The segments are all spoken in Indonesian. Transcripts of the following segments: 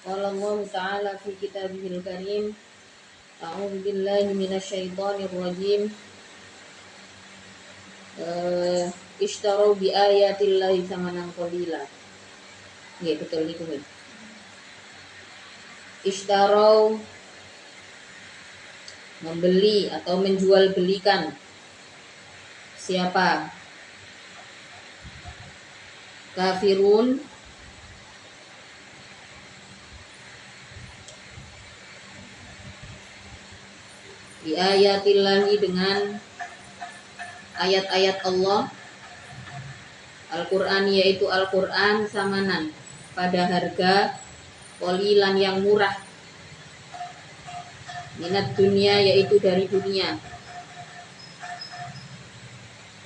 Qala Allah Ta'ala fi kitabihil karim. A'udzu billahi minasyaitonir rajim. Ishtaru bi ayatillahi tsamanan qalila. Nggih betul niku nggih. Ishtaru membeli atau menjual belikan. Siapa? Kafirun bi ayatillahi dengan ayat-ayat Allah Al-Quran, yaitu Al-Quran samanan pada harga qalilan yang murah, minat dunia yaitu dari dunia.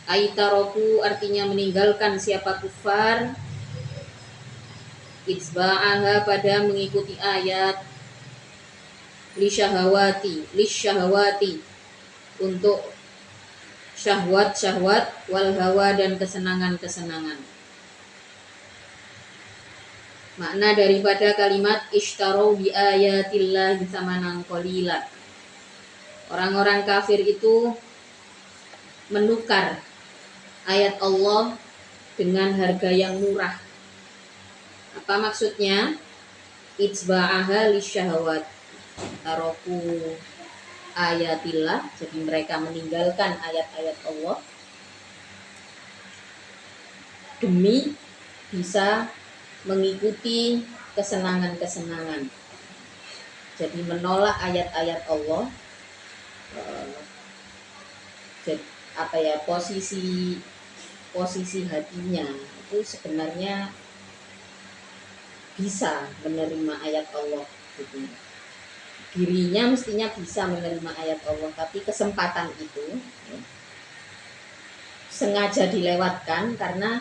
Aitaroku artinya meninggalkan siapa kufar, itsba'aha pada mengikuti ayat, lisyahawati untuk syahwat wal hawa dan kesenangan. Makna daripada kalimat ishtaru bi ayatillahi tsamanan qalila. Orang-orang kafir itu menukar ayat Allah dengan harga yang murah. Apa maksudnya? Itsba'aha lisyahawat. Taroku ayatillah, jadi mereka meninggalkan ayat-ayat Allah demi bisa mengikuti kesenangan. Jadi menolak ayat-ayat Allah. Posisi hatinya itu sebenarnya bisa menerima ayat Allah gitu. Dirinya mestinya bisa menerima ayat Allah, tapi kesempatan itu sengaja dilewatkan karena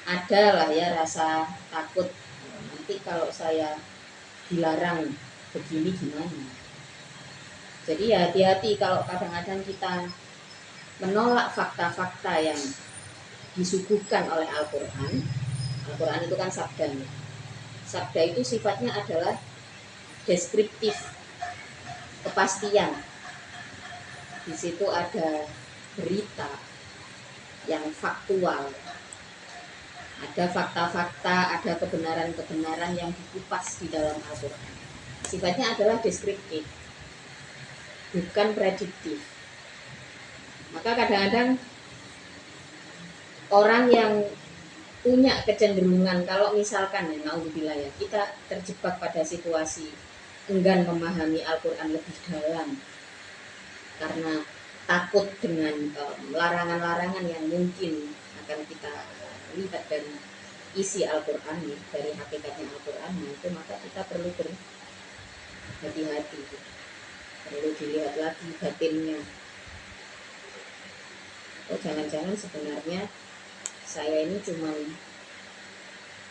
adalah ya rasa takut, nanti kalau saya dilarang begini gimana. Jadi hati-hati kalau kadang-kadang kita menolak fakta-fakta yang disuguhkan oleh Al-Quran. Al-Quran itu kan sabda. Sabda itu sifatnya adalah deskriptif, kepastian. Di situ ada berita yang faktual, ada fakta-fakta, ada kebenaran-kebenaran yang dikupas di dalam Al-Quran. Sifatnya adalah deskriptif, bukan prediktif. Maka kadang-kadang orang yang punya kecenderungan, kalau misalkan ya, naudzubillah ya, kita terjebak pada situasi enggan memahami Al-Quran lebih dalam karena takut dengan larangan-larangan yang mungkin akan kita lihat dari isi Al-Quran, dari hakikatnya Al-Quran, itu maka kita perlu berhati-hati, perlu dilihat lagi batinnya. Oh jangan-jangan sebenarnya saya ini cuma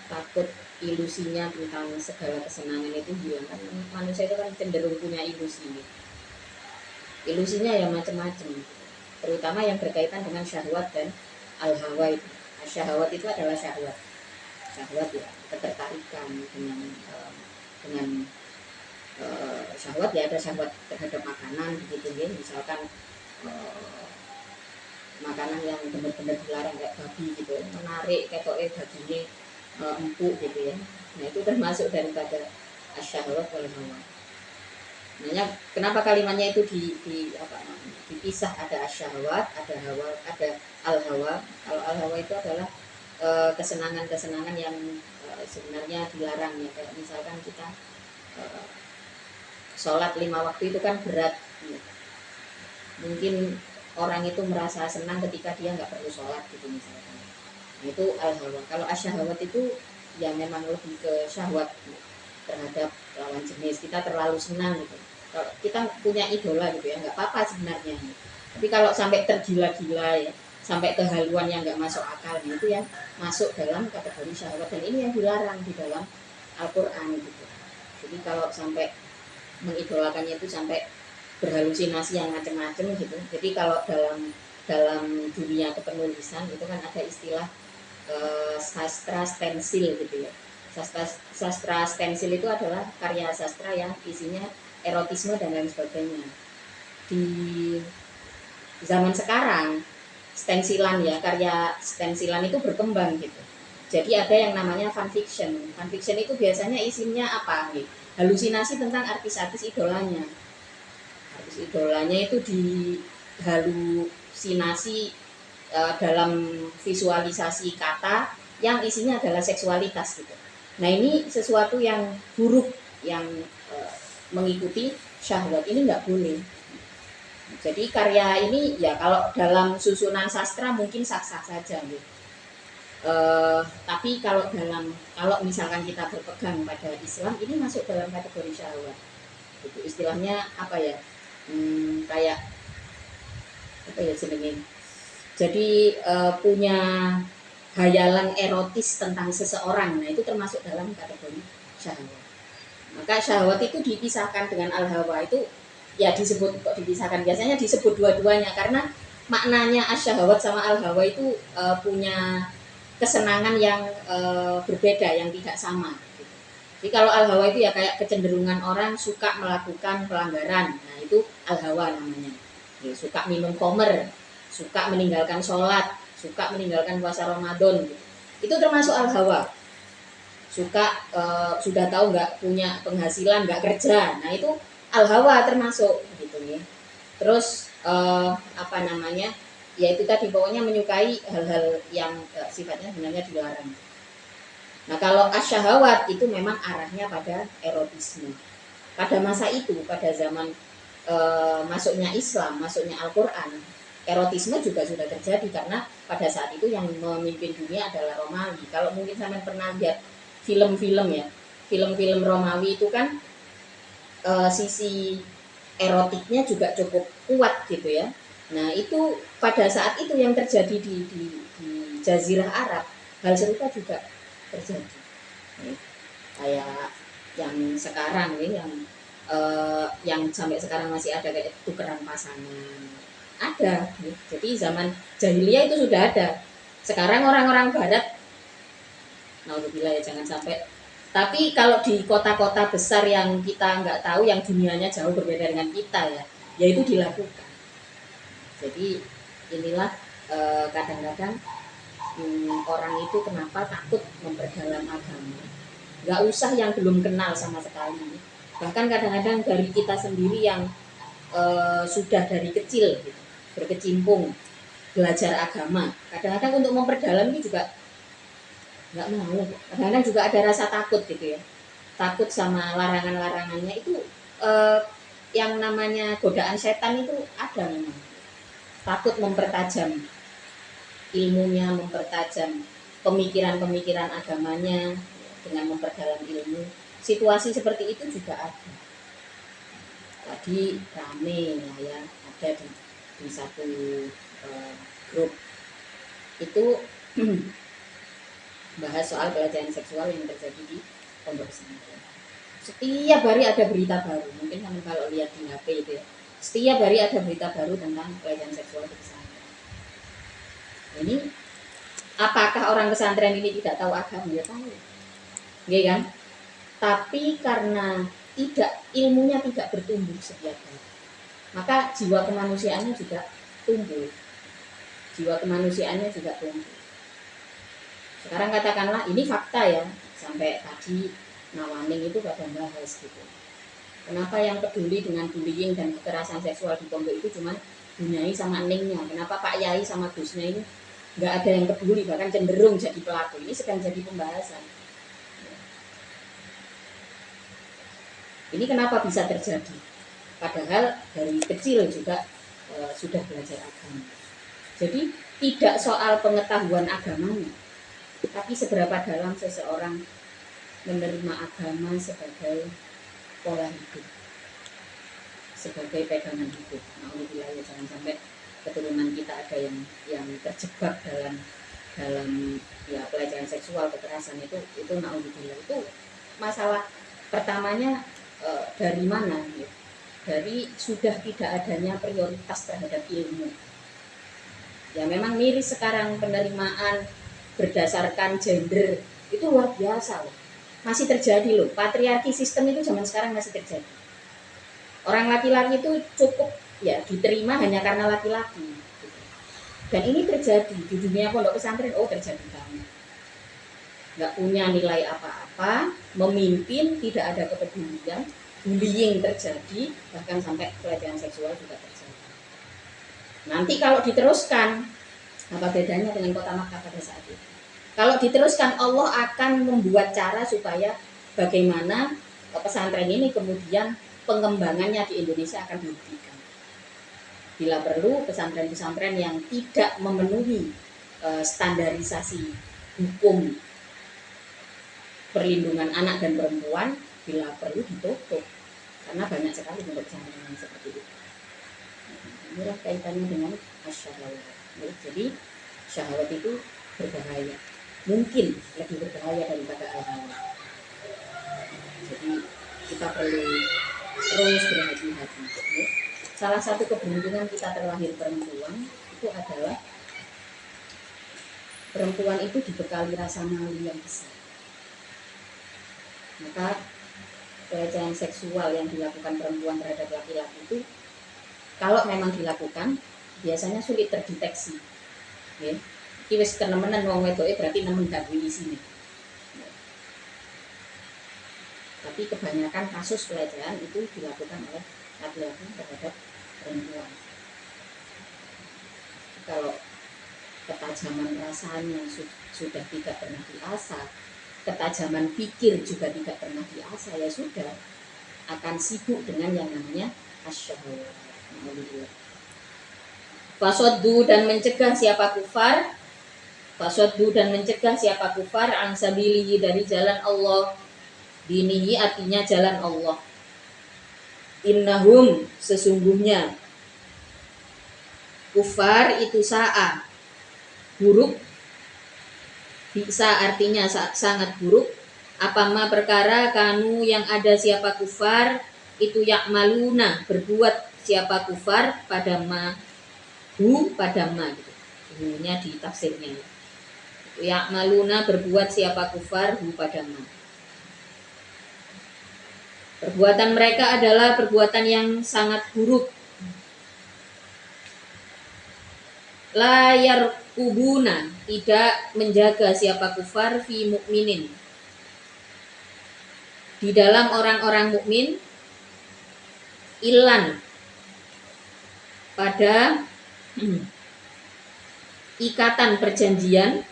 takut ilusinya tentang segala kesenangan itu hilang. Kan manusia itu kan cenderung punya ilusi. Ilusinya ya macam-macam, terutama yang berkaitan dengan syahwat dan al-hawa itu. Syahwat itu adalah syahwat ya, ketertarikan dengan syahwat ya, ada syahwat terhadap makanan begitu ya, misalkan makanan yang benar-benar dilarang kayak babi gitu, menarik kayak dagingnya empuk gitu ya. Nah itu termasuk daripada asyahwat wal hawa. Makanya kenapa kalimatnya itu dipisah, ada asyahwat, ada hawa, ada al hawa. Kalau al hawa itu adalah kesenangan-kesenangan yang sebenarnya dilarang ya, kayak misalkan kita sholat 5 waktu itu kan berat ya. Mungkin orang itu merasa senang ketika dia nggak perlu sholat gitu misalkan. Nah, itu al-hawa. Kalau asyahwat itu ya memang lebih ke syahwat terhadap lawan jenis. Kita terlalu senang gitu. Kalau kita punya idola gitu ya, nggak apa-apa sebenarnya. Tapi kalau sampai tergila-gila ya, sampai kehaluan yang nggak masuk akal, itu yang masuk dalam kategori syahwat, dan ini yang dilarang di dalam Al-Quran gitu. Jadi kalau sampai mengidolakannya itu sampai berhalusinasi yang macam-macam gitu. Jadi kalau dalam dunia kepenulisan itu kan ada istilah sastra stensil gitu ya. Sastra stensil itu adalah karya sastra yang isinya erotisme dan lain sebagainya. Di zaman sekarang stensilan ya, karya stensilan itu berkembang gitu. Jadi ada yang namanya fanfiction. Fanfiction itu biasanya isinya apa? Gitu. Halusinasi tentang artis-artis idolanya. Artis idolanya itu dihalusinasi dalam visualisasi kata yang isinya adalah seksualitas gitu. Nah ini sesuatu yang buruk yang mengikuti syahwat ini nggak boleh. Jadi karya ini ya kalau dalam susunan sastra mungkin sah-sah saja gitu. Tapi kalau misalkan kita berpegang pada Islam ini masuk dalam kategori syahwat. Itu istilahnya apa ya? Kayak apa ya jenenge? Jadi punya hayalan erotis tentang seseorang, nah itu termasuk dalam kategori syahwat. Maka syahwat itu dipisahkan dengan al-hawa itu ya disebut kok dipisahkan, biasanya disebut dua-duanya karena maknanya asyahwat sama al-hawa itu punya kesenangan yang berbeda, yang tidak sama. Jadi kalau al-hawa itu ya kayak kecenderungan orang suka melakukan pelanggaran, nah itu al-hawa namanya. Ya, suka minum khamr, suka meninggalkan sholat, suka meninggalkan puasa Ramadan, itu termasuk al-hawa. Suka sudah tahu nggak punya penghasilan, nggak kerja, nah itu al-hawa termasuk gitu ya. Terus apa namanya, ya itu tadi pokoknya menyukai hal-hal yang sifatnya sebenarnya dilarang. Nah kalau asyahawat itu memang arahnya pada erotisme. Pada masa itu, pada zaman masuknya Islam, masuknya Al-Quran, erotisme juga sudah terjadi karena pada saat itu yang memimpin dunia adalah Romawi. Kalau mungkin sampai pernah lihat film-film ya, film-film Romawi itu kan sisi erotiknya juga cukup kuat gitu ya. Nah itu pada saat itu yang terjadi di Jazirah Arab, hal serupa juga terjadi. Kayak yang sekarang nih, yang sampai sekarang masih ada kayak tukeran pasangan, ada. Jadi zaman jahiliyah itu sudah ada. Sekarang orang-orang Barat, naudzubillah ya jangan sampai. Tapi kalau di kota-kota besar yang kita nggak tahu, yang dunianya jauh berbeda dengan kita ya, yaitu dilakukan. Jadi inilah kadang-kadang orang itu kenapa takut memperdalam agama. Nggak usah yang belum kenal sama sekali. Bahkan kadang-kadang dari kita sendiri yang sudah dari kecil gitu, berkecimpung belajar agama, kadang-kadang untuk memperdalam ini juga nggak mau. Kadang-kadang juga ada rasa takut gitu ya, takut sama larangan-larangannya itu. Yang namanya godaan setan itu ada memang, takut mempertajam ilmunya, mempertajam pemikiran-pemikiran agamanya dengan memperdalam ilmu. Situasi seperti itu juga ada. Tadi rame lah ya, ada di satu grup itu bahas soal pelecehan seksual yang terjadi di pondok pesantren. Setiap hari ada berita baru, mungkin kalian kalau lihat di HP itu ya, setiap hari ada berita baru tentang pelecehan seksual di pesantren. Ini apakah orang pesantren ini tidak tahu agama? Ya tahu, ya kan? Tapi karena ilmunya tidak bertumbuh setiap hari, maka jiwa kemanusiaannya juga tumbuh. Jiwa kemanusiaannya juga tumbuh. Sekarang katakanlah ini fakta ya, sampai tadi Nawaning itu pada bahas gitu. Kenapa yang peduli dengan bullying dan kekerasan seksual di pondok itu cuma Bunyai sama Ningnya? Kenapa Pak Yai sama Gusnya ini nggak ada yang peduli, bahkan cenderung jadi pelaku? Ini sedang jadi pembahasan. Ini kenapa bisa terjadi? Padahal dari kecil juga sudah belajar agama. Jadi tidak soal pengetahuan agamanya, tapi seberapa dalam seseorang menerima agama sebagai pola hidup, sebagai pegangan hidup. Alhamdulillah ya, jangan sampai keturunan kita ada yang terjebak dalam ya pelecehan seksual, kekerasan itu alhamdulillah. Itu masalah pertamanya dari mana? Ya? Dari sudah tidak adanya prioritas terhadap ilmu. Ya memang miris sekarang penerimaan berdasarkan gender itu luar biasa loh. masih terjadi loh. Patriarki sistem itu zaman sekarang masih terjadi. Orang laki-laki itu cukup ya diterima hanya karena laki-laki. Dan ini terjadi di dunia pondok pesantren, terjadi banget. Nggak punya nilai apa-apa, memimpin, tidak ada kepedulian, bullying terjadi, bahkan sampai pelecehan seksual juga terjadi. Nanti kalau diteruskan, apa bedanya dengan kota Makkah pada saat itu? Kalau diteruskan, Allah akan membuat cara supaya bagaimana pesantren ini kemudian pengembangannya di Indonesia akan dibuktikan. Bila perlu pesantren-pesantren yang tidak memenuhi standarisasi hukum perlindungan anak dan perempuan, bila perlu ditutup, karena banyak sekali pondok pesantren yang seperti itu. Inilah kaitannya dengan asyahawat. Jadi syahwat itu berbahaya, mungkin lebih berbahaya daripada al-hawa. Jadi kita perlu terus berhati-hati. Salah satu keberuntungan kita terlahir perempuan itu adalah perempuan itu dibekali rasa malu yang besar. Maka pelecehan seksual yang dilakukan perempuan terhadap laki-laki itu kalau memang dilakukan biasanya sulit terdeteksi. Iki wis kenemenan wong wedoke berarti nemen ganggu isine. Tapi kebanyakan kasus pelecehan itu dilakukan oleh laki-laki terhadap perempuan. Kalau ketajaman rasanya sudah tidak pernah diasah, ketajaman pikir juga tidak pernah diasah, ya sudah akan sibuk dengan yang namanya asyahwat. Fasoddu dan mencegah siapa kufar, fasoddu dan mencegah siapa kufar ansabilihi dari jalan Allah, dinihi artinya jalan Allah. Innahum sesungguhnya kufar itu sa'a buruk, bisa artinya sangat buruk. Apama perkara kanu yang ada siapa kufar itu yakmaluna berbuat siapa kufar pada ma pada ma gitu. Ininya di tafsirnya. Yakmaluna berbuat siapa kufar pada ma. Perbuatan mereka adalah perbuatan yang sangat buruk. Layar kubuna tidak menjaga siapa kufar fi mukminin di dalam orang-orang mukmin ilan pada ikatan perjanjian,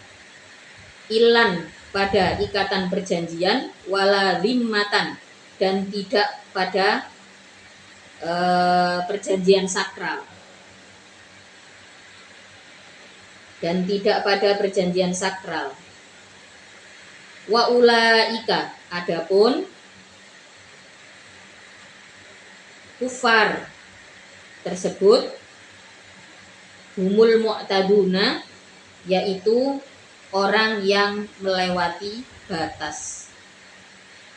ilan pada ikatan perjanjian, wala zimmatan dan tidak pada perjanjian sakral. Dan tidak pada perjanjian sakral. Wa ulaika adapun kufar tersebut humul mu'taduna yaitu orang yang melewati batas.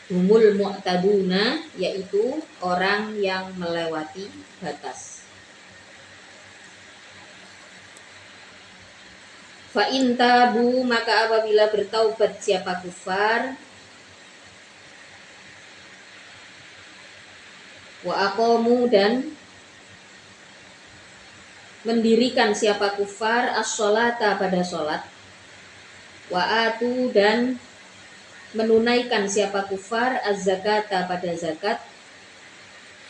Humul mu'taduna yaitu orang yang melewati batas. Fa in tabu maka apabila bertaubat siapa kufar, wa aqamu dan mendirikan siapa kufar as-sholata pada sholat, wa atu dan menunaikan siapa kufar az-zakata pada zakat,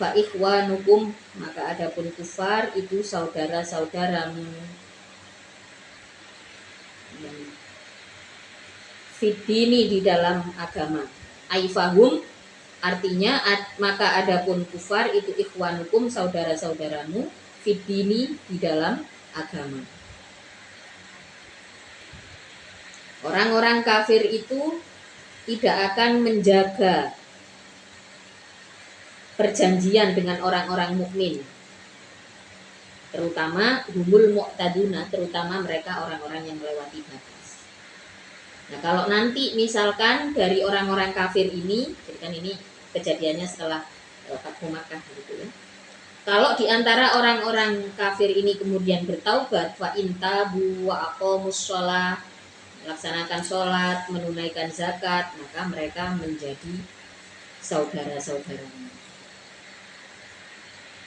fa ikhwanukum maka adapun kufar itu saudara-saudaramu. Fidini di dalam agama. Aifahum artinya maka adapun kufar itu ikhwanukum saudara-saudaramu, fidini di dalam agama. Orang-orang kafir itu tidak akan menjaga perjanjian dengan orang-orang mukmin, terutama humul mu'taduna, terutama mereka orang-orang yang melewati batas. Nah kalau nanti misalkan dari orang-orang kafir ini, jadi kan ini kejadiannya setelah Fathu Makkah gitu ya. Kalau diantara orang-orang kafir ini kemudian bertaubat, fa intabu wa aqamus shalah, melaksanakan sholat, menunaikan zakat, maka mereka menjadi saudara-saudaranya.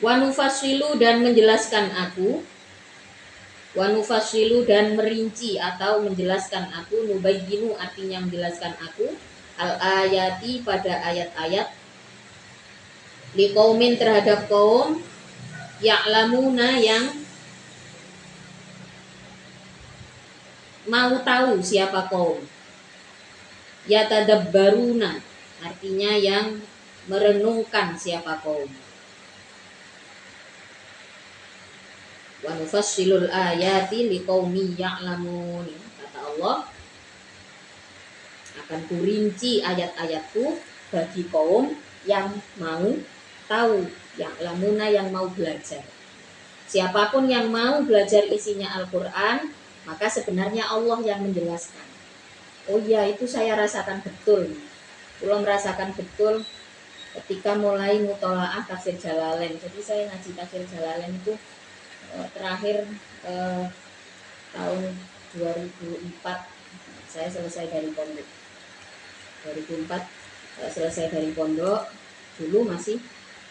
Wanufasilu dan menjelaskan aku, wanufasilu dan merinci atau menjelaskan aku, nubayyinu artinya menjelaskan aku, al-ayati pada ayat-ayat, liqaumin terhadap kaum, ya'lamuna yang mau tahu siapa kaum, yatadabbaruna artinya yang merenungkan siapa kaum. Wa nufassilul ayati liqaumi ya'lamun. Kata Allah, akan kurinci ayat-ayatku bagi kaum yang mau tahu, ya'lamuna yang mau belajar. Siapapun yang mau belajar isinya Al-Qur'an, maka sebenarnya Allah yang menjelaskan. Oh iya, itu saya rasakan betul. Kula merasakan betul ketika mulai mutolaah tafsir Jalalain. Jadi saya ngaji tafsir Jalalain itu terakhir tahun 2004 saya selesai dari pondok. 2004 selesai dari pondok. Dulu masih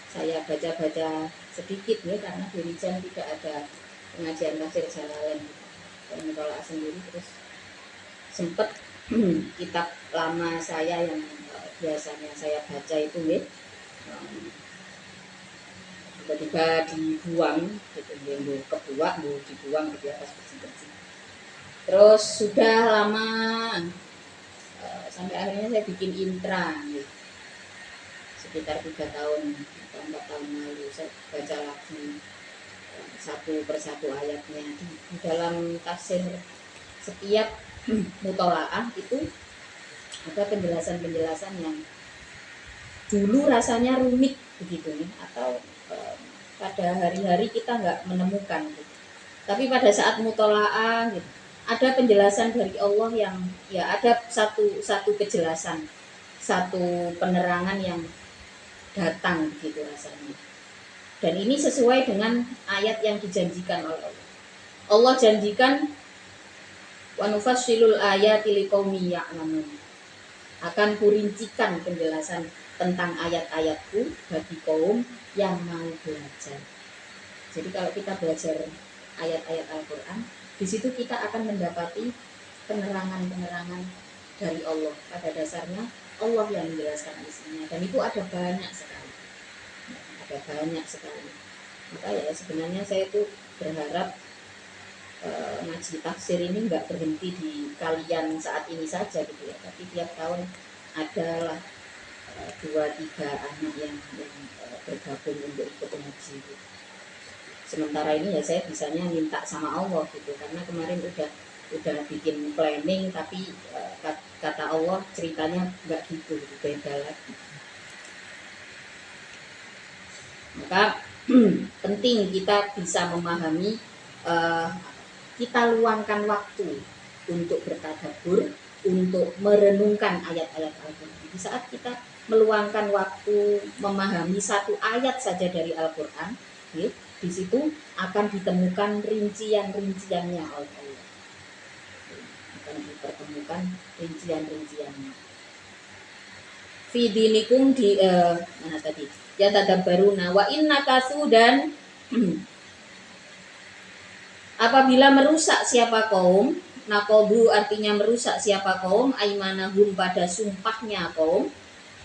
saya baca-baca sedikit ya, karena di Rijan tidak ada pengajian tafsir Jalalain. Saya mutolaah sendiri, terus sempat kitab lama saya yang biasanya saya baca itu ya, tiba-tiba dibuang gitu, kebuang, dibuang gitu atas bersih-bersih. Terus sudah lama sampai akhirnya saya bikin intra gitu. Sekitar 3 tahun atau 4 tahun lalu saya baca lagi satu persatu ayatnya. Di dalam tafsir setiap mutolaah itu ada penjelasan-penjelasan yang dulu rasanya rumit begitu ya, atau pada hari-hari kita nggak menemukan gitu. Tapi pada saat mutolaah gitu, ada penjelasan dari Allah yang ya ada satu kejelasan, satu penerangan yang datang gitu rasanya. Dan ini sesuai dengan ayat yang dijanjikan oleh Allah. Allah janjikan wa nufassilul ayati liqaumi ya'lamun. Akan kurincikan penjelasan tentang ayat-ayatku bagi kaum yang mau belajar. Jadi kalau kita belajar ayat-ayat Al-Quran, di situ kita akan mendapati penerangan-penerangan dari Allah. Pada dasarnya Allah yang menjelaskan isinya, dan itu ada banyak sekali. Ada banyak sekali. Maka ya sebenarnya saya itu berharap ngaji tafsir ini nggak berhenti di kalian saat ini saja gitu ya, tapi tiap tahun adalah 2-3 anak yang bergabung untuk ikut ngaji gitu. Sementara ini ya saya bisanya minta sama Allah gitu, karena kemarin udah bikin planning, tapi kata Allah ceritanya nggak gitu, beda lagi. Maka penting kita bisa memahami, kita luangkan waktu untuk bertadabbur, untuk merenungkan ayat-ayat Al-Quran. Di saat kita meluangkan waktu memahami satu ayat saja dari Al-Quran, ya, di situ akan ditemukan rincian-rinciannya oleh Allah. Akan dipertemukan rincian-rinciannya. Fidinikum di mana tadi? Ya tadabbaruna wa innakasu, dan apabila merusak siapa kaum, nakobu artinya merusak siapa kaum, aimanahum pada sumpahnya kaum,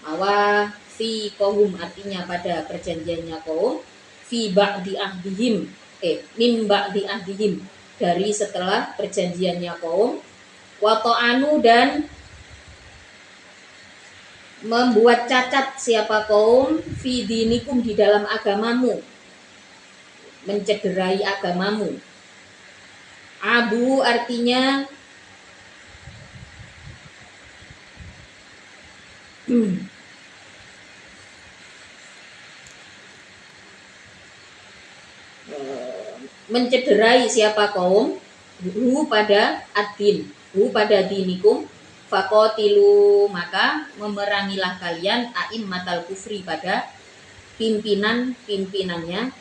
mawa fi kaum artinya pada perjanjiannya kaum, fi ba'di ahdihim, min ba'di ahdihim dari setelah perjanjiannya kaum, wa ta'anu dan membuat cacat siapa kaum, fi dinikum di dalam agamamu, mencederai agamamu. Abu artinya mencederai siapa kaum, hu pada ad-din, hu pada dinikum, faqatilu maka memerangilah kalian a'immatal kufri pada pimpinan-pimpinannya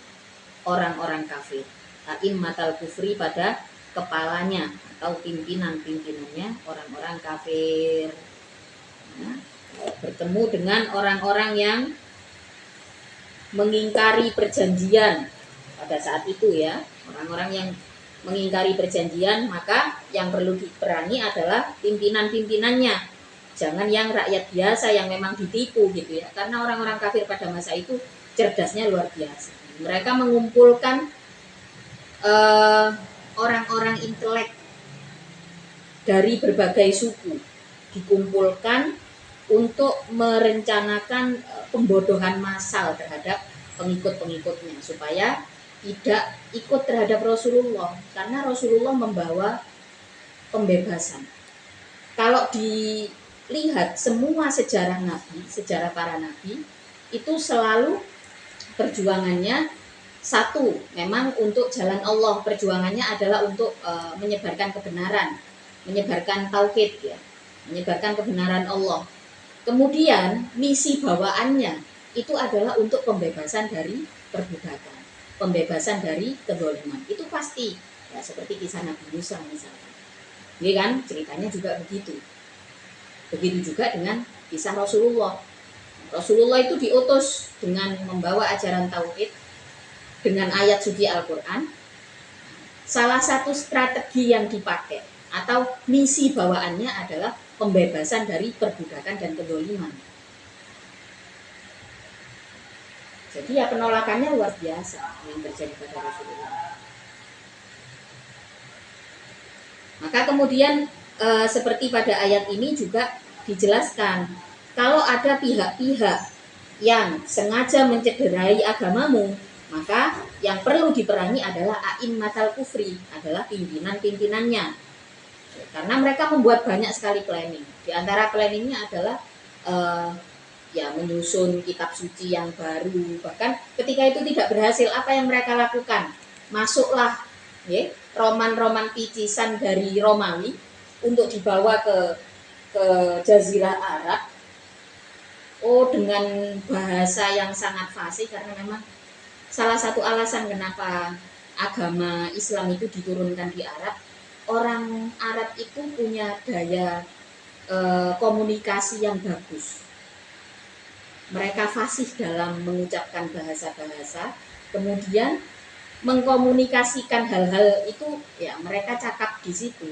orang-orang kafir. A'immatal kufri pada kepalanya atau pimpinan-pimpinannya orang-orang kafir. Nah, bertemu dengan orang-orang yang mengingkari perjanjian pada saat itu ya, orang-orang yang mengingkari perjanjian, maka yang perlu diperangi adalah pimpinan-pimpinannya. Jangan yang rakyat biasa yang memang ditipu gitu ya. Karena orang-orang kafir pada masa itu cerdasnya luar biasa. Mereka mengumpulkan orang-orang intelek dari berbagai suku, dikumpulkan untuk merencanakan pembodohan massal terhadap pengikut-pengikutnya supaya tidak ikut terhadap Rasulullah, karena Rasulullah membawa pembebasan. Kalau dilihat semua sejarah Nabi, sejarah para Nabi, itu selalu perjuangannya satu, memang untuk jalan Allah. Perjuangannya adalah untuk menyebarkan kebenaran, menyebarkan tauhid ya, menyebarkan kebenaran Allah. Kemudian misi bawaannya itu adalah untuk pembebasan dari perbudakan, pembebasan dari kezaliman. Itu pasti ya, seperti kisah Nabi Musa misalnya. Iya kan, ceritanya juga begitu. Begitu juga dengan kisah Rasulullah. Rasulullah itu diutus dengan membawa ajaran tauhid dengan ayat suci Al-Qur'an. Salah satu strategi yang dipakai atau misi bawaannya adalah pembebasan dari perbudakan dan kezaliman. Jadi ya penolakannya luar biasa yang terjadi pada Rasulullah. Maka kemudian seperti pada ayat ini juga dijelaskan, kalau ada pihak-pihak yang sengaja mencederai agamamu, maka yang perlu diperangi adalah a'immatal kufri, adalah pimpinan-pimpinannya. Karena mereka membuat banyak sekali planning. Di antara planningnya adalah ya menyusun kitab suci yang baru. Bahkan ketika itu tidak berhasil, apa yang mereka lakukan? Masuklah ya, roman-roman picisan dari Romawi untuk dibawa ke Jazirah Arab. Oh, dengan bahasa yang sangat fasih, karena memang salah satu alasan kenapa agama Islam itu diturunkan di Arab, orang Arab itu punya daya komunikasi yang bagus. Mereka fasih dalam mengucapkan bahasa-bahasa, kemudian mengkomunikasikan hal-hal itu ya mereka cakap di situ.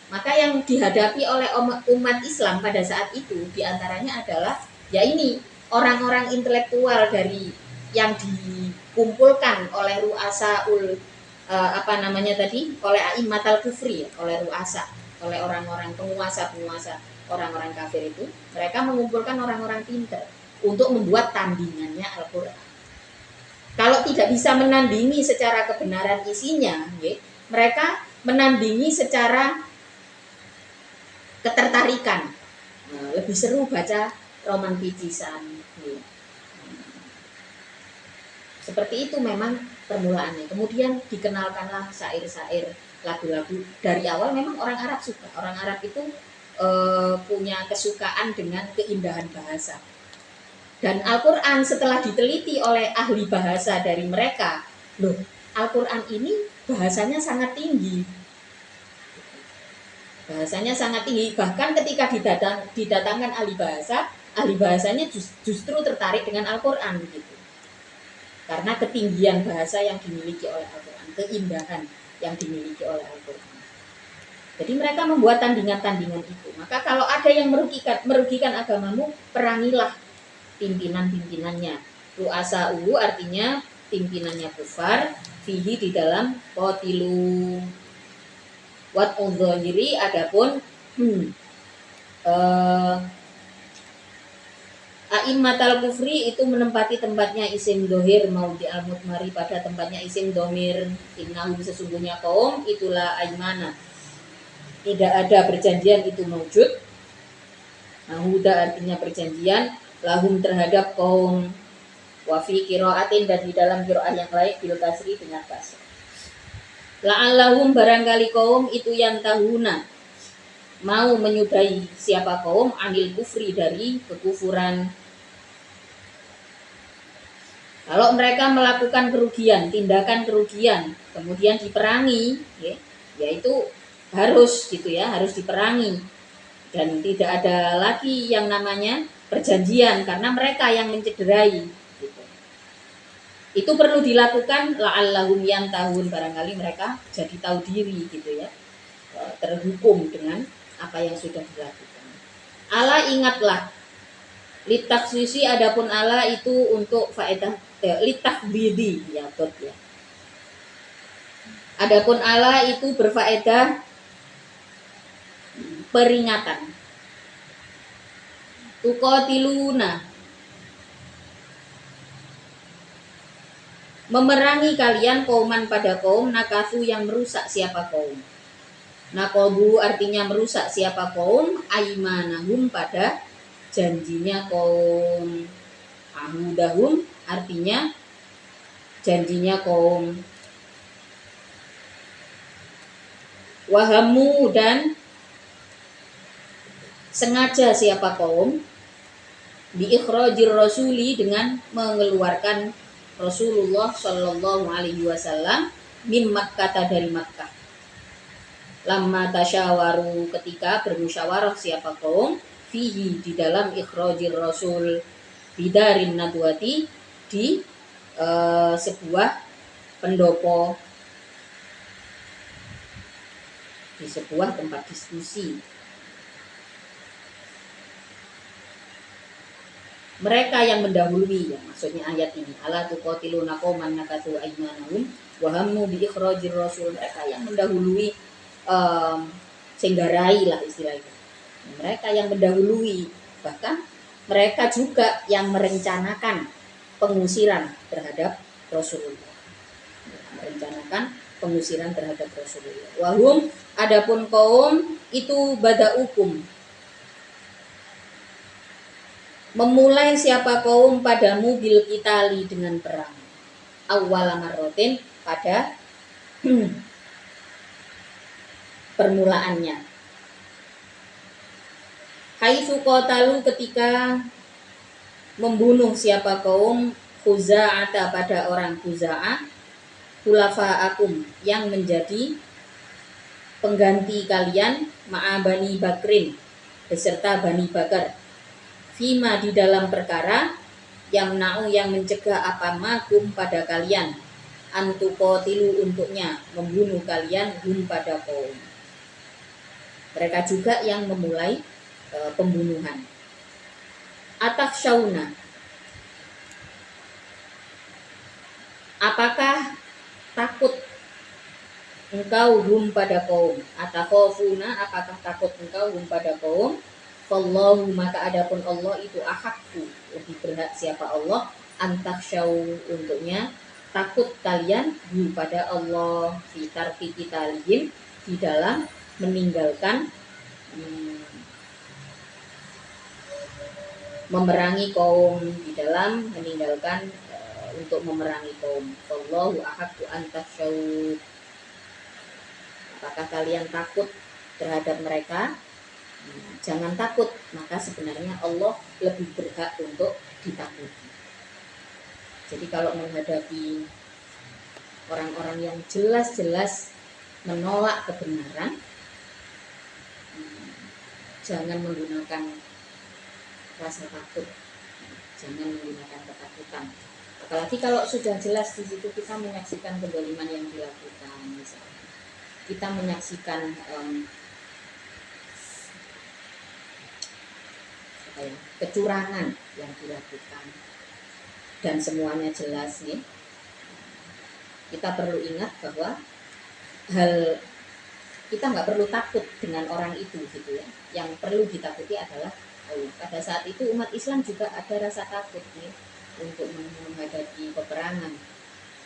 Maka yang dihadapi oleh umat Islam pada saat itu diantaranya adalah ya ini orang-orang intelektual dari yang dikumpulkan oleh ru'asaul oleh a'immatal kufri ya, oleh ru'asa, oleh orang-orang penguasa-penguasa orang-orang kafir itu. Mereka mengumpulkan orang-orang pintar untuk membuat tandingannya Al-Qur'an. Kalau tidak bisa menandingi secara kebenaran isinya, ya, mereka menandingi secara ketertarikan. Nah, lebih seru baca roman picisan. Ya. Seperti itu memang permulaannya. Kemudian dikenalkanlah syair-syair, lagu-lagu. Dari awal memang orang Arab suka. Orang Arab itu punya kesukaan dengan keindahan bahasa. Dan Al-Quran setelah diteliti oleh ahli bahasa dari mereka, loh, Al-Quran ini bahasanya sangat tinggi. Bahasanya sangat tinggi. Bahkan ketika didatangkan ahli bahasanya justru tertarik dengan Al-Quran gitu. Karena ketinggian bahasa yang dimiliki oleh Al-Quran, keindahan yang dimiliki oleh Al-Quran. Jadi mereka membuat tandingan-tandingan itu. Maka kalau ada yang merugikan agamamu, perangilah pimpinan-pimpinannya. Ru'asa'u artinya pimpinannya kufar, fihi di dalam qatilu. Wat udhahiri adapun a'immatal kufri itu menempati tempatnya isim dohir maudi al-mutmari pada tempatnya isim domir. Innahum sesungguhnya kaum itulah aimana. Tidak ada perjanjian itu mewujud. Nahuda artinya perjanjian, lahum terhadap kaum, wafi qiraatin dan di dalam qiraah yang lain bil kasri dengan kasr. La'allahum barangkali kaum itu yang tahuna mau menyudahi siapa kaum anil kufri dari kekufuran. Kalau mereka melakukan kerugian, tindakan kerugian, kemudian diperangi, ya, yaitu harus gitu ya, harus diperangi dan tidak ada lagi yang namanya perjanjian karena mereka yang mencederai gitu. Itu perlu dilakukan la'allahum yantahun, barangkali mereka jadi tahu diri gitu ya, terhukum dengan apa yang sudah dilakukan. Ala ingatlah, litaksisi adapun ala itu untuk faedah litakbidi ya tot ya. Adapun ala itu berfaedah peringatan. Tuqatiluna, memerangi kalian kauman pada kaum, nakasu yang merusak siapa kaum. Nakobu artinya merusak siapa kaum, aimanahum pada janjinya kaum. Ahudahum artinya janjinya kaum. Wahamu dan sengaja siapa kaum biikhrajir rasuli dengan mengeluarkan Rasulullah Shallallahu Alaihi Wasallam min Makkah dari Makkah. Lamma tasyawaru ketika bermusyawarah siapa kaum fihi di dalam ikhrajir rasul bidarin nadwati di sebuah pendopo, di sebuah tempat diskusi. Mereka yang mendahului ya, maksudnya ayat ini ala tuqatiluna qauman nakatsu aymanahum wa hammu bi ikhrajir rasul, mereka yang mendahului senggarai lah istilahnya. Mereka yang mendahului, bahkan mereka juga yang merencanakan pengusiran terhadap Rasulullah. Merencanakan pengusiran terhadap Rasulullah. Wahum adapun kaum itu badaukum, memulai siapa kaum padamu bil qitali dengan perang. Awwal marrotin pada permulaannya. Haitsu qatalu ketika membunuh siapa kaum Khuza'ata pada orang Khuza'ah, khulafa'akum yang menjadi pengganti kalian ma'a Bani Bakrin beserta Bani Bakar. Fima di dalam perkara yang na'u yang mencegah apa makum pada kalian antuqatilu untuknya membunuh kalian hum pada kaum. Mereka juga yang memulai pembunuhan. Ataksyauna, apakah takut engkau hum pada kaum? Atakhafuna, apakah takut engkau hum pada kaum? Fallahu, maka adapun Allah itu ahakku, lebih berhak siapa Allah antaksyaw untuknya takut kalian hum pada Allah fi tarki kitalihim di dalam meninggalkan memerangi kaum, di dalam meninggalkan untuk memerangi kaum. Wallahu ahaqu an takhshaw, apakah kalian takut terhadap mereka? Jangan takut, maka sebenarnya Allah lebih berhak untuk ditakuti. Jadi kalau menghadapi orang-orang yang jelas-jelas menolak kebenaran, jangan menggunakan rasa takut, jangan menggunakan ketakutan. Apalagi kalau sudah jelas di situ kita menyaksikan kezaliman yang dilakukan, misalnya kita menyaksikan kecurangan yang dilakukan dan semuanya jelas nih, kita perlu ingat bahwa kita nggak perlu takut dengan orang itu gitu ya. Yang perlu ditakuti adalah pada saat itu umat Islam juga ada rasa takut nih untuk menghadapi peperangan.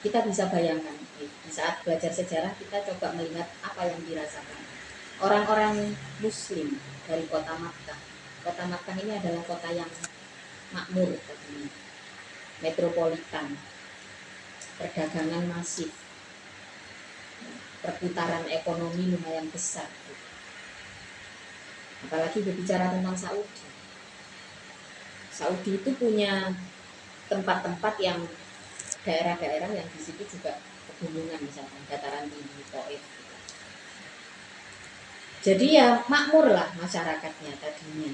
Kita bisa bayangkan di saat belajar sejarah kita coba melihat apa yang dirasakan orang-orang Muslim dari kota Makkah. Kota Makkah ini adalah kota yang makmur, metropolitan, perdagangan masif, perputaran ekonomi lumayan besar. Apalagi berbicara tentang Saudi. Saudi itu punya tempat-tempat yang daerah-daerah yang di situ juga pegunungan, misalkan dataran tinggi Taif. Jadi ya makmur lah masyarakatnya tadinya.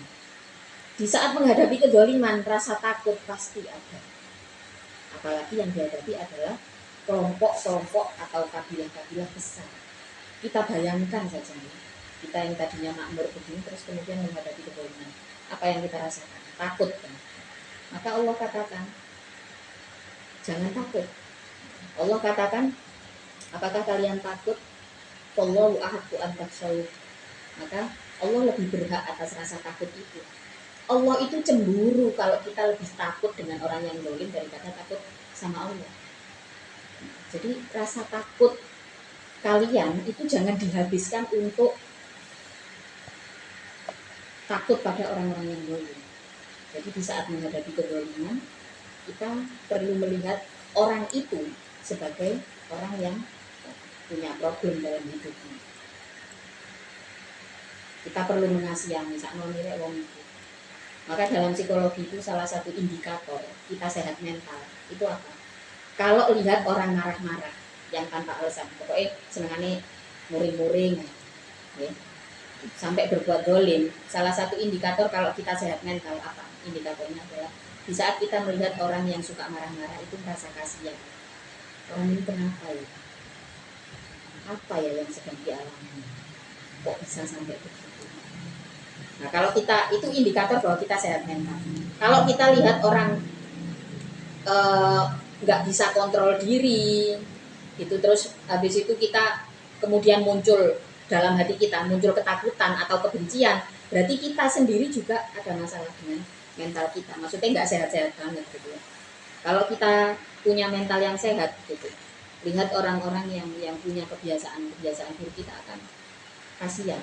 Di saat menghadapi kedoliman, rasa takut pasti ada. Apalagi yang dihadapi adalah kelompok-kelompok atau kabilah-kabilah besar. Kita bayangkan saja nih, kita yang tadinya makmur begini terus kemudian menghadapi kedoliman. Apa yang kita rasakan? Takut kan? Maka Allah katakan, jangan takut. Allah katakan, apakah kalian takut? Wallahu ahaqqu an takhshaw. Maka Allah lebih berhak atas rasa takut itu. Allah itu cemburu kalau kita lebih takut dengan orang yang zalim daripada takut sama Allah. Jadi rasa takut kalian itu jangan dihabiskan untuk takut pada orang-orang yang zalim. Jadi di saat menghadapi kezaliman, kita perlu melihat orang itu sebagai orang yang punya problem dalam hidupnya. Kita perlu mengasihani, sakno nirek wong itu. Maka dalam psikologi itu salah satu indikator kita sehat mental itu apa? Kalau lihat orang marah-marah yang tanpa alasan, pokoknya senengannya muring-muring, ya, sampai berbuat dolim. Salah satu indikator kalau kita sehat mental apa? Indikatornya adalah di saat kita melihat orang yang suka marah-marah itu merasa kasihan. Orang ini kenapa ya? Apa ya yang sedang dialami? Kok bisa sampai begitu? Nah, kalau kita itu indikator bahwa kita sehat mental. Kalau kita lihat orang nggak bisa kontrol diri, itu terus habis itu kita kemudian muncul dalam hati kita muncul ketakutan atau kebencian, berarti kita sendiri juga ada masalah dengan mental kita. Maksudnya nggak sehat-sehat banget gitu ya. Kalau kita punya mental yang sehat gitu, lihat orang-orang yang punya kebiasaan buruk kita akan kasihan.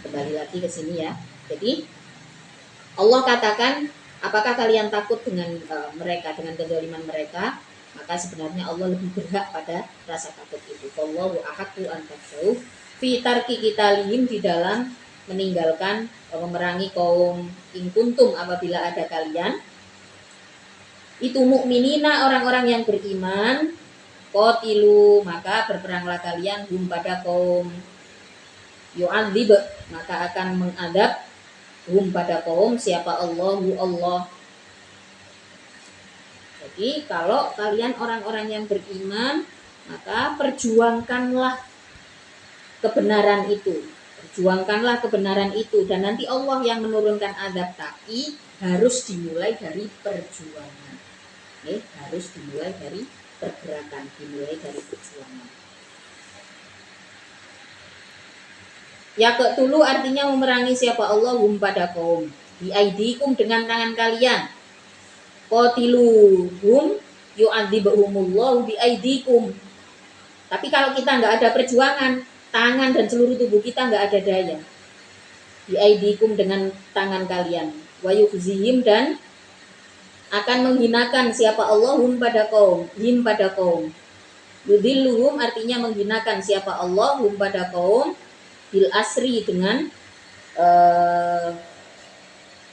Kembali lagi ke sini ya. Jadi Allah katakan, apakah kalian takut dengan mereka, dengan kezaliman mereka? Maka sebenarnya Allah lebih berhak pada rasa takut itu. Wallahu ahaqqu an takhshaw fi tarki qitalihim, di dalam meninggalkan memerangi kaum in kuntum apabila ada kalian itu mukminina, orang-orang yang beriman, qatilu, maka berperanglah kalian hum pada kaum yu'adzib, maka akan mengadab hum pada kaum siapa Allahu Allah. Jadi kalau kalian orang-orang yang beriman, maka perjuangkanlah kebenaran itu. Perjuangkanlah kebenaran itu dan nanti Allah yang menurunkan azab, tapi harus dimulai dari perjuangan. Harus dimulai dari pergerakan, dimulai dari perjuangan. Ya ketulu artinya memerangi siapa Allah hum pada kaum biaidikum, dengan tangan kalian. Qatiluhum yu'adzibahumullahu biaidikum. Tapi kalau kita nggak ada perjuangan, tangan dan seluruh tubuh kita nggak ada daya. Biaidikum, dengan tangan kalian. Wa yukhzihim, dan akan menghinakan siapa Allah hum pada kaum, him pada kaum. Yudilluhum artinya menghinakan siapa Allah hum pada kaum bil asri, dengan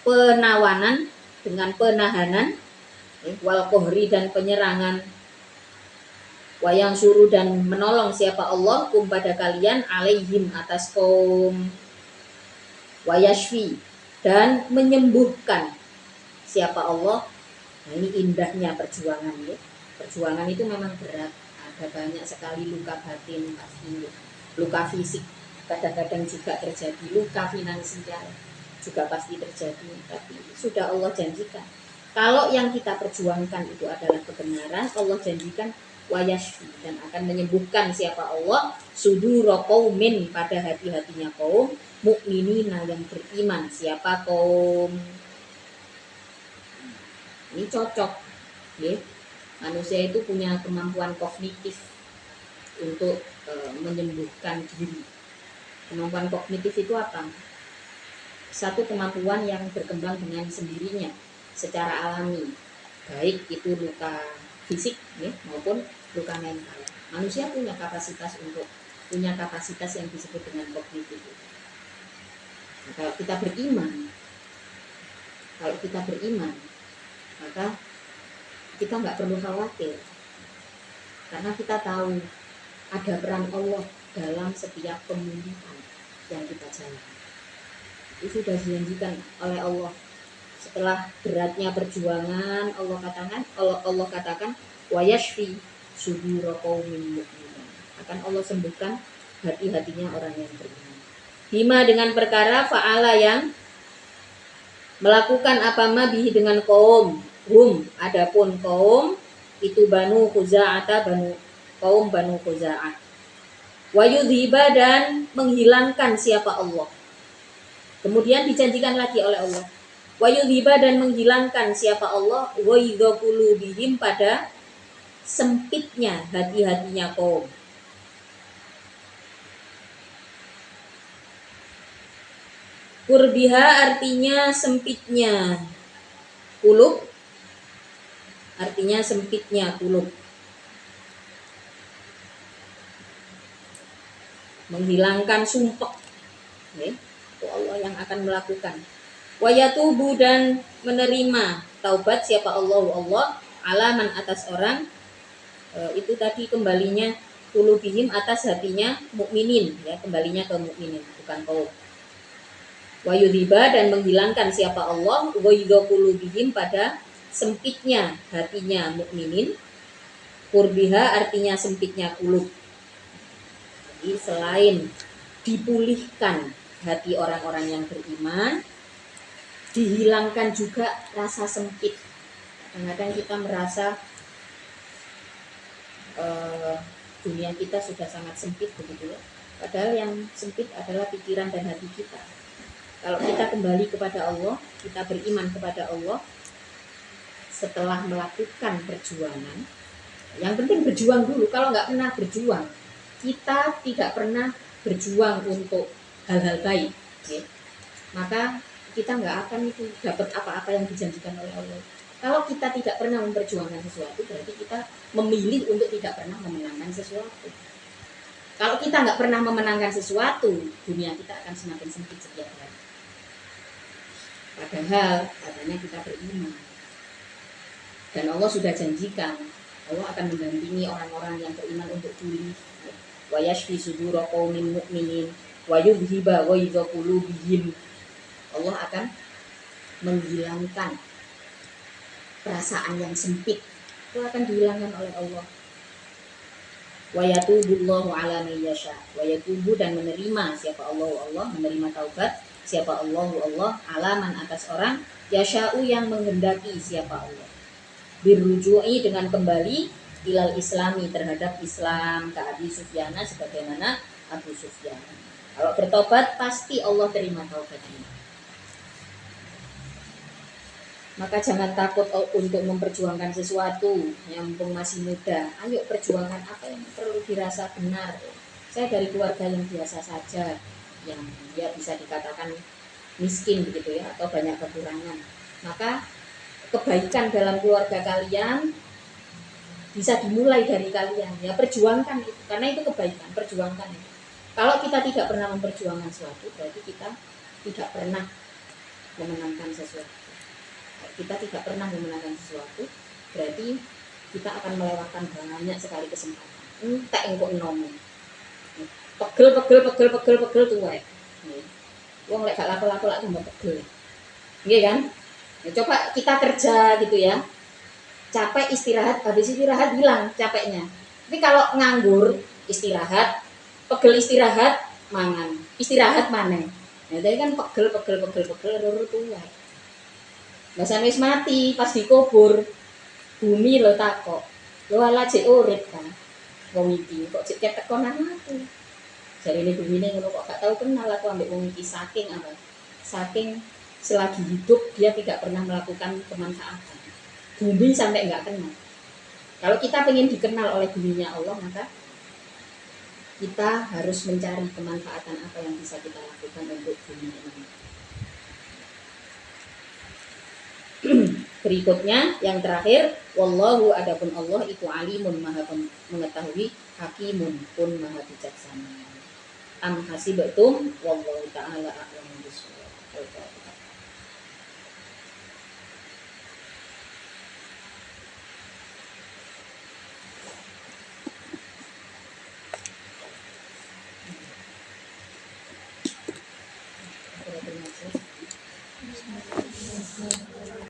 penawanan, dengan penahanan, wal kohri, dan penyerangan, wayang suruh, dan menolong siapa Allah kum pada kalian alaihim, atas kaum, wayashfi, dan menyembuhkan siapa Allah. Nah, ini indahnya perjuangan ya. Perjuangan itu memang berat, ada banyak sekali luka batin pasti, luka fisik kadang-kadang juga terjadi, luka finansial juga pasti terjadi, tapi sudah Allah janjikan kalau yang kita perjuangkan itu adalah kebenaran, Allah janjikan wayashfi, dan akan menyembuhkan siapa Allah sudura qaumin, pada hati-hatinya kaum mukminina, yang beriman. Siapa kaum ini cocok ya. Manusia itu punya kemampuan kognitif untuk menyembuhkan diri. Kemampuan kognitif itu apa? Satu kemampuan yang berkembang dengan sendirinya secara alami, baik itu luka fisik ya, maupun luka mental. Manusia punya kapasitas yang disebut dengan kognitif. Nah, kalau kita beriman, maka kita nggak perlu khawatir, karena kita tahu ada peran Allah dalam setiap pemulihan yang kita jalani. Itu sudah dijanjikan oleh Allah. Setelah beratnya perjuangan, Allah katakan wa yashfi sudura qaumin mu'minin. Akan Allah sembuhkan hati-hatinya orang yang beriman. Bima dengan perkara fa'ala yang melakukan apa bihi dengan kaum adapun kaum itu Banu Khuza'ah Banu Khuza'ah wa yudhiba dan menghilangkan siapa Allah. Kemudian dijanjikan lagi oleh Allah wa yudhiba dan menghilangkan siapa Allah wa yudhaqulubihim pada sempitnya hati-hatinya kaum. Kurbiha artinya sempitnya kulub, artinya sempitnya kulub. Menghilangkan sumpek. Itu Allah yang akan melakukan. Wa yatubu dan menerima taubat siapa Allah alaman atas orang itu tadi kembalinya kulubihim atas hatinya mukminin, ya, kembalinya ke mukminin bukan kaum. Wa yudhiba dan menghilangkan siapa Allah wa yudhaqulubihim pada sempitnya hatinya mukminin. Kurbiha artinya sempitnya kulub. Jadi selain dipulihkan hati orang-orang yang beriman, dihilangkan juga rasa sempit. Kadang-kadang kita merasa dunia kita sudah sangat sempit begitu ya. Padahal yang sempit adalah pikiran dan hati kita. Kalau kita kembali kepada Allah, kita beriman kepada Allah, setelah melakukan perjuangan, yang penting berjuang dulu. Kalau nggak pernah berjuang, kita tidak pernah berjuang untuk hal-hal baik, ya, maka kita nggak akan itu dapat apa-apa yang dijanjikan oleh Allah. Kalau kita tidak pernah memperjuangkan sesuatu, berarti kita memilih untuk tidak pernah memenangkan sesuatu. Kalau kita nggak pernah memenangkan sesuatu, dunia kita akan semakin sempit setiap hari. Padahal katanya kita beriman. Dan Allah sudah janjikan, Allah akan mendampingi orang-orang yang beriman untuk pulih. Wa yashfi sudura qaumin mu'minin wa yudhiba ghaidha qulubihim. Allah akan menghilangkan perasaan yang sempit. Itu akan dihilangkan oleh Allah. Wa yatubullahu ala man yasha. Wa yatubu dan menerima siapa Allah menerima taubat siapa Allah alaman atas orang yasha'u yang menghendaki siapa Allah. Birruju'i dengan kembali ilal islami terhadap Islam ke Abi Sufyana sebagaimana Abu Sufyan. Kalau bertobat pasti Allah terima taubatnya. Maka jangan takut untuk memperjuangkan sesuatu yang mumpung masih muda. Ayo perjuangkan apa yang perlu dirasa benar. Saya dari keluarga yang biasa saja, yang dia bisa dikatakan miskin begitu ya, atau banyak kekurangan. Maka kebaikan dalam keluarga kalian bisa dimulai dari kalian, ya, perjuangkan itu, karena itu kebaikan, perjuangkan itu. Kalau kita tidak pernah memperjuangkan sesuatu, berarti kita tidak pernah memenangkan sesuatu. Kita tidak pernah memenangkan sesuatu, berarti kita akan melewatkan banyak sekali kesempatan. Entek engko enom. Pegel tuwe. Wong lek gak laku-laku lak tambah pegel. Nggih kan? Ya, coba kita kerja gitu ya. Capek istirahat, habis istirahat hilang capeknya. Tapi kalau nganggur istirahat, pegel istirahat, mangan. Istirahat maneh. Nah, tadi kan pegel ruru tuwe. Masa wis mati pas dikubur bumi lo takok lo ala jek urip kan wong iki kok jek ketekonan aku jarine bumine ngono kok gak tau kenal aku ambek wong iki saking selagi hidup dia tidak pernah melakukan kemanfaatan bumi sampai nggak kenal. Kalau kita pengen dikenal oleh buminya Allah, maka kita harus mencari kemanfaatan apa yang bisa kita lakukan untuk bumi ini. Berikutnya yang terakhir, wallahu adapun Allah itu alimun maha mengetahui, hakimun pun maha bijaksana. Am hasibtum wallahu ta'ala a'lamu bishawab.